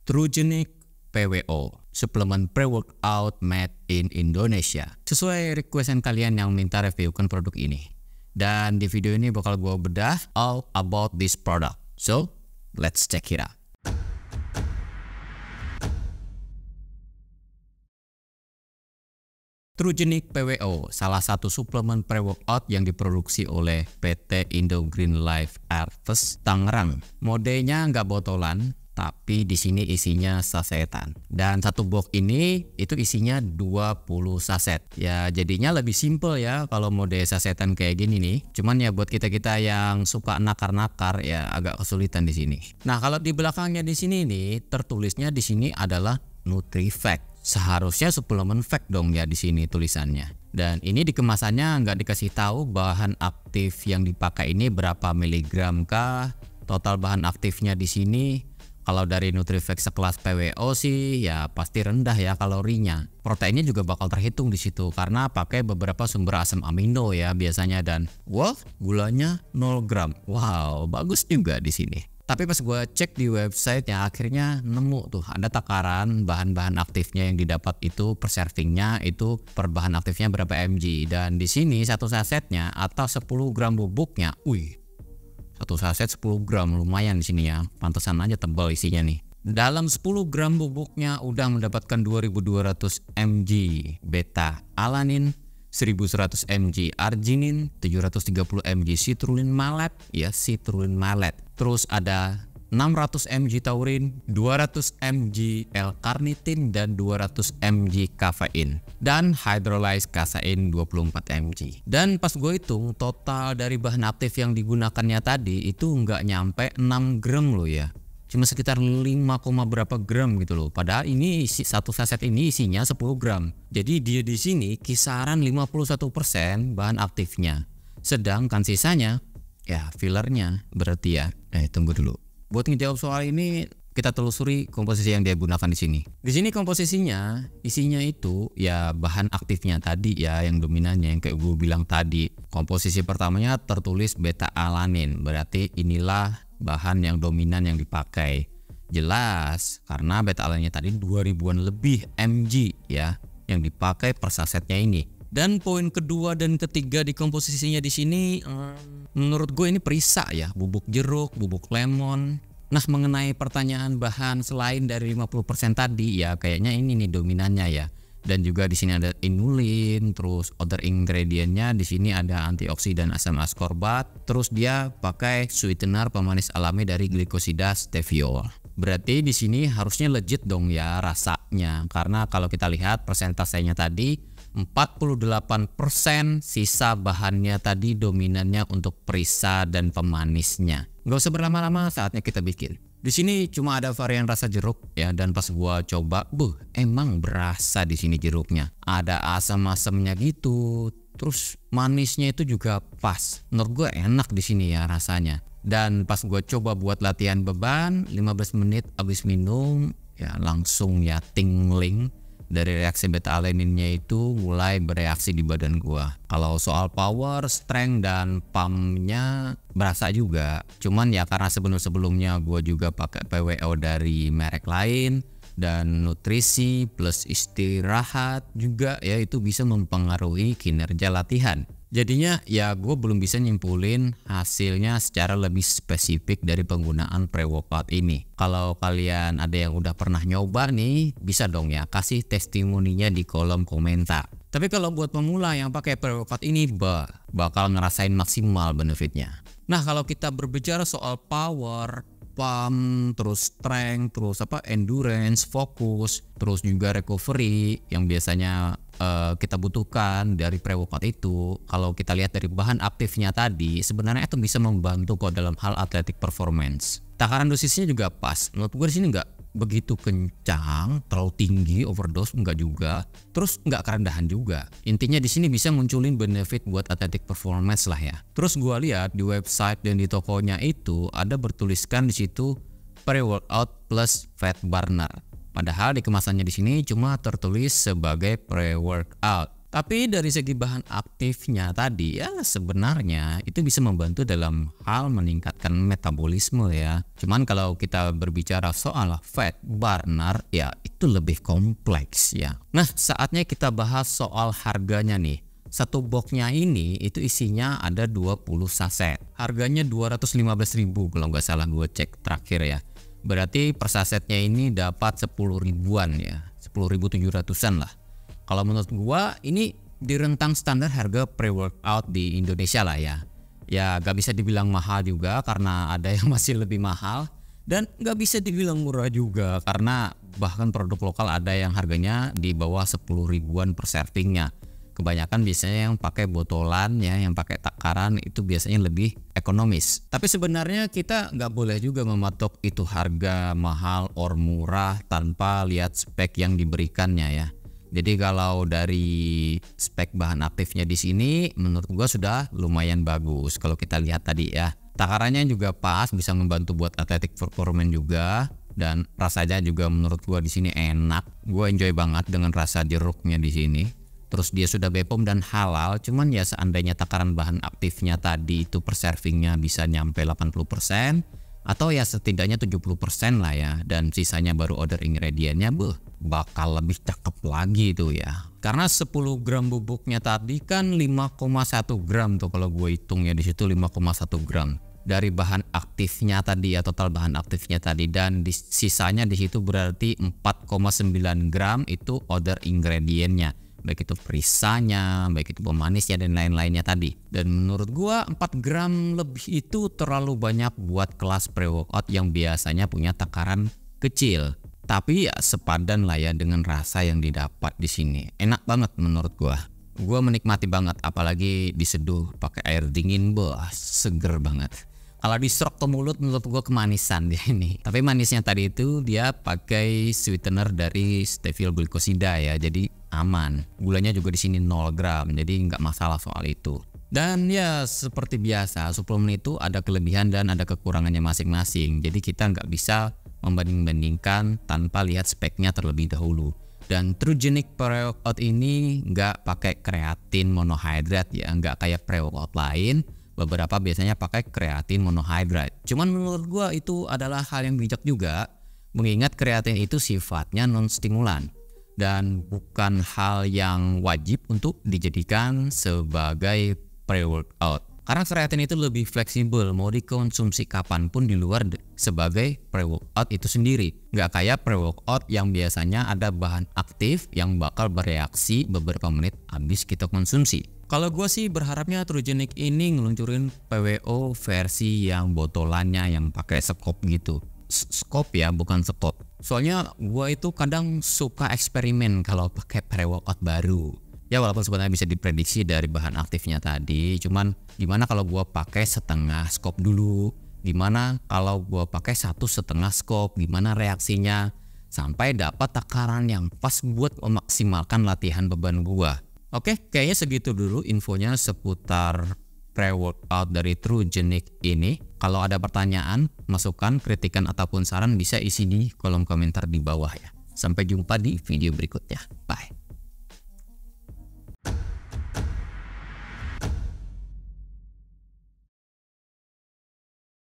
Trugenic PWO, suplemen pre-workout made in Indonesia. Sesuai requestan kalian yang minta reviewkan produk ini. Dan di video ini bakal gue bedah all about this product. So, let's check it out. Trugenic PWO, salah satu suplemen pre-workout yang diproduksi oleh PT Indo Green Life Harvest Tangerang. Modenya nggak botolan, tapi di sini isinya sasetan. Dan satu box ini itu isinya 20 saset. Ya jadinya lebih simple ya kalau mode sasetan kayak gini nih. Cuman ya buat kita-kita yang suka nakar-nakar ya agak kesulitan di sini. Nah, kalau di belakangnya di sini nih tertulisnya di sini adalah NutriFact. Seharusnya suplemen fact dong ya di sini tulisannya. Dan ini di kemasannya nggak dikasih tahu bahan aktif yang dipakai ini berapa miligram kah. Total bahan aktifnya di sini kalau dari NutriFact sekelas PWO sih ya pasti rendah ya kalorinya. Proteinnya juga bakal terhitung di situ karena pakai beberapa sumber asam amino ya biasanya, dan wow, gulanya 0 gram. Wow, bagus juga di sini. Tapi pas gue cek di website ya akhirnya nemu tuh ada takaran bahan-bahan aktifnya yang didapat itu per servingnya itu per bahan aktifnya berapa mg, dan di sini satu sasetnya atau 10 gram bubuknya, satu saset 10 gram lumayan di sini ya, pantesan aja tebal isinya nih. Dalam 10 gram bubuknya udah mendapatkan 2200 mg beta alanin, 1100 mg arginin, 730 mg citrulline malate ya, citrulline malate. Terus ada 600 mg taurin, 200 mg L-carnitin dan 200 mg kafein, dan hydrolyzed casein 24 mg. Dan pas gue hitung total dari bahan aktif yang digunakannya tadi itu nggak nyampe 6 gram loh ya. Cuma sekitar 5, berapa gram gitu loh. Padahal ini satu saset ini isinya 10 gram. Jadi dia di sini kisaran 51% bahan aktifnya. Sedangkan sisanya ya fillernya berarti ya. Tunggu dulu. Buat ngejawab soal ini kita telusuri komposisi yang dia gunakan di sini. Di sini komposisinya isinya itu ya bahan aktifnya tadi ya yang dominannya yang kayak gue bilang tadi. Komposisi pertamanya tertulis beta alanin. Berarti inilah bahan yang dominan yang dipakai. Jelas karena beta alaninnya tadi 2000-an lebih mg ya yang dipakai per sasetnya ini. Dan poin kedua dan ketiga di komposisinya di sini menurut gue ini perisa ya, bubuk jeruk, bubuk lemon. Nah, mengenai pertanyaan bahan selain dari 50% tadi ya kayaknya ini nih dominannya ya. Dan juga di sini ada inulin, terus other ingredientnya di sini ada antioksidan asam ascorbat, terus dia pakai sweetener pemanis alami dari glikosida steviol. Berarti di sini harusnya legit dong ya rasanya, karena kalau kita lihat persentasenya tadi 48%, sisa bahannya tadi dominannya untuk perisa dan pemanisnya. Gak usah berlama-lama, saatnya kita bikin. Di sini cuma ada varian rasa jeruk ya, dan pas gua coba, emang berasa di sini jeruknya. Ada asam-asamnya gitu, terus manisnya itu juga pas. Menurut gua enak di sini ya rasanya. Dan pas gua coba buat latihan beban, 15 menit abis minum ya langsung ya tingling. Dari reaksi beta alaninnya itu mulai bereaksi di badan gua. Kalau soal power, strength dan pumpnya berasa juga. Cuman ya karena sebelumnya gua juga pakai PWO dari merek lain, dan nutrisi plus istirahat juga ya itu bisa mempengaruhi kinerja latihan. Jadinya ya gue belum bisa nyimpulin hasilnya secara lebih spesifik dari penggunaan pre-workout ini. Kalau kalian ada yang udah pernah nyoba nih, bisa dong ya kasih testimoninya di kolom komentar. Tapi kalau buat pemula yang pakai pre-workout ini bakal ngerasain maksimal benefitnya. Nah, kalau kita berbicara soal power, pump, terus strength, terus endurance, fokus, terus juga recovery yang biasanya kita butuhkan dari pre-workout itu, kalau kita lihat dari bahan aktifnya tadi sebenarnya itu bisa membantu kok dalam hal athletic performance. Takaran dosisnya juga pas. Menurut gue di sini nggak begitu kencang, terlalu tinggi, overdose enggak juga, terus nggak kerendahan juga. Intinya di sini bisa munculin benefit buat athletic performance lah ya. Terus gue lihat di website dan di tokonya itu ada bertuliskan di situ pre-workout plus fat burner. Padahal di kemasannya di sini cuma tertulis sebagai pre-workout. Tapi dari segi bahan aktifnya tadi ya sebenarnya itu bisa membantu dalam hal meningkatkan metabolisme ya. Cuman kalau kita berbicara soal fat burner ya itu lebih kompleks ya. Nah saatnya kita bahas soal harganya nih. Satu boxnya ini itu isinya ada 20 saset. Harganya 215.000 kalau nggak salah gue cek terakhir ya. Berarti per sasetnya ini dapat 10 ribuan ya. 10.700-an lah. Kalau menurut gua ini di rentang standar harga pre-workout di Indonesia lah ya. Ya gak bisa dibilang mahal juga karena ada yang masih lebih mahal. Dan gak bisa dibilang murah juga karena bahkan produk lokal ada yang harganya di bawah 10 ribuan per servingnya. Kebanyakan biasanya yang pakai botolan ya, yang pakai takaran itu biasanya lebih ekonomis. Tapi sebenarnya kita gak boleh juga mematok itu harga mahal or murah tanpa lihat spek yang diberikannya ya. Jadi kalau dari spek bahan aktifnya di sini menurut gua sudah lumayan bagus kalau kita lihat tadi ya. Takarannya juga pas, bisa membantu buat athletic performance juga dan rasanya juga menurut gua di sini enak. Gua enjoy banget dengan rasa jeruknya di sini. Terus dia sudah BPOM dan halal, cuman ya seandainya takaran bahan aktifnya tadi itu per servingnya bisa nyampe 80% atau ya setidaknya 70% lah ya, dan sisanya baru order ingredientnya, bakal lebih cakep lagi tuh ya. Karena 10 gram bubuknya tadi kan 5,1 gram tuh kalau gue hitung ya, di situ 5,1 gram dari bahan aktifnya tadi ya, total bahan aktifnya tadi, dan sisanya di situ berarti 4,9 gram itu order ingredientnya, baik itu perisanya, baik itu pemanisnya dan lain-lainnya tadi. Dan menurut gua 4 gram lebih itu terlalu banyak buat kelas pre-workout yang biasanya punya takaran kecil. Tapi ya sepadan lah ya dengan rasa yang didapat di sini. Enak banget menurut gua. Gua menikmati banget, apalagi diseduh pakai air dingin, seger banget. Kalau diserok ke mulut menurut gua kemanisan dia ini. Tapi manisnya tadi itu dia pakai sweetener dari stevia glucosida ya, jadi aman. Gulanya juga di sini 0 gram, jadi nggak masalah soal itu. Dan ya seperti biasa, suplemen itu ada kelebihan dan ada kekurangannya masing-masing. Jadi kita nggak bisa membanding-bandingkan tanpa lihat speknya terlebih dahulu. Dan Trugenic pre-workout ini nggak pakai kreatin monohydrat ya, nggak kayak pre-workout lain. Beberapa biasanya pakai kreatin monohydrat. Cuman menurut gua itu adalah hal yang bijak juga, mengingat kreatin itu sifatnya non-stimulan dan bukan hal yang wajib untuk dijadikan sebagai pre-workout. Karena kreatin itu lebih fleksibel, mau dikonsumsi kapanpun di luar sebagai pre-workout itu sendiri. Nggak kayak pre-workout yang biasanya ada bahan aktif yang bakal bereaksi beberapa menit habis kita konsumsi. Kalau gue sih berharapnya Trugenic ini ngeluncurin PWO versi yang botolannya yang pakai skop gitu. Skop ya, bukan sekop. Soalnya gue itu kadang suka eksperimen kalau pakai pre-workout baru. Ya walaupun sebenarnya bisa diprediksi dari bahan aktifnya tadi, cuman gimana kalau gue pakai setengah skop dulu? Gimana kalau gue pakai 1,5 skop? Gimana reaksinya? Sampai dapat takaran yang pas buat memaksimalkan latihan beban gue. Oke, kayaknya segitu dulu infonya seputar pre-workout dari Trugenic ini. Kalau ada pertanyaan, masukan, kritikan ataupun saran bisa isi di kolom komentar di bawah ya. Sampai jumpa di video berikutnya.